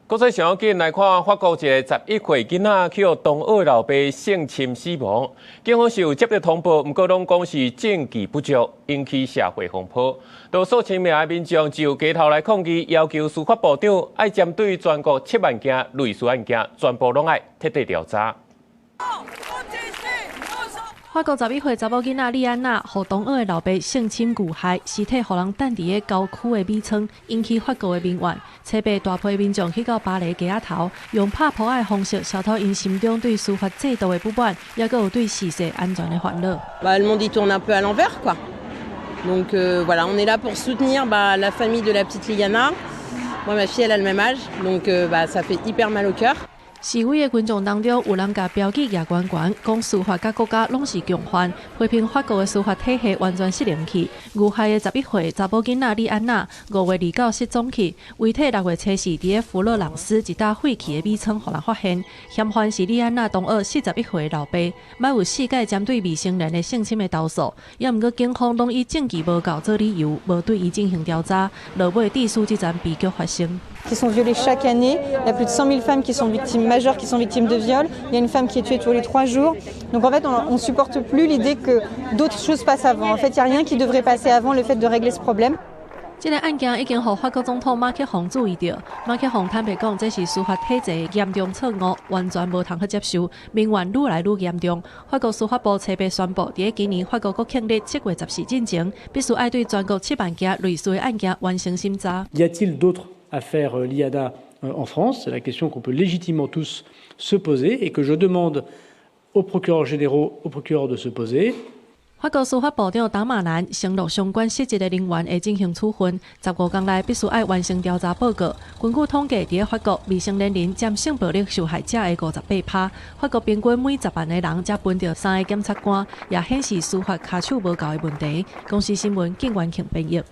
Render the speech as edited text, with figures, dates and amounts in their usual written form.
國際上緊來看，法國一個11歲囡仔去互同學老爸性侵死亡。警方是有接到通報，不過攏講是證據不足，引起社會風波。有數千名民眾就街頭來抗議，要求司法部長愛針對全國7萬件類似案件，全部攏愛徹底調查。法國11歲查某囡仔莉安娜，互同學的老爸性侵遇害，屍體互人等佇個郊區的米倉，引起法國的民怨。車被大批民眾去到巴黎街仔頭，用拍撲愛的方式消除因心中對司法制度的不滿，也閣有對逝世安全的煩惱。Le monde y tourne un peu à l'envers, quoi. Donc voilà, on est là pour soutenir la famille de la petite Liana. Moi, ma fille, elle a le même âge, donc ça fait hyper mal au cœur. 示威的群眾當中，有人甲標記舉懸懸，講司法甲國家攏是共犯，批評法國的司法體系完全失靈去。遇害的11歲查某囡仔莉安娜，5月29失蹤去，遺體6月初4佇個佛勒朗斯一搭廢棄的米倉，互人發現。嫌犯是莉安娜同學41歲的老爸，擺有4屆針對未成年的性侵的投訴，也毋過警方攏以證據無夠做理由，無對伊進行調查，落尾致使這場悲劇發生。Qui sont violées chaque année. Il y a plus de 100 000 femmes qui sont victimes majeures, qui sont victimes de viol. Il y a une femme qui est tuée tous les 3 jours. Donc en fait, on ne supporte plus l'idée que d'autres choses passent avant. En fait, il n'y a rien qui devrait passer avant le fait de régler ce problème. 這個案件已經讓法國總統馬克宏注意到，馬克宏坦白講，這是司法體制嚴重錯誤，完全無通去接受，民怨愈來愈嚴重。法國司法部車被宣布，在今年法國國慶日7月14進前，必須愛對全國7萬件類似的案件完成審查。Y a-t-il d'autres affaire Liada en France, c'est la question qu'on peut légitimement tous se poser et que je demande aux procureurs généraux, aux procureurs de se poser. 法國司法部長達馬蘭承諾相關涉及的人員會進行處分，15天內必須要完成調查報告。根據統計，在法國未成年人佔性暴力受害者的58%，法國平均每10萬個人才分到3個檢察官，也顯示司法卡手無夠的問題。公視新聞，景元慶編譯。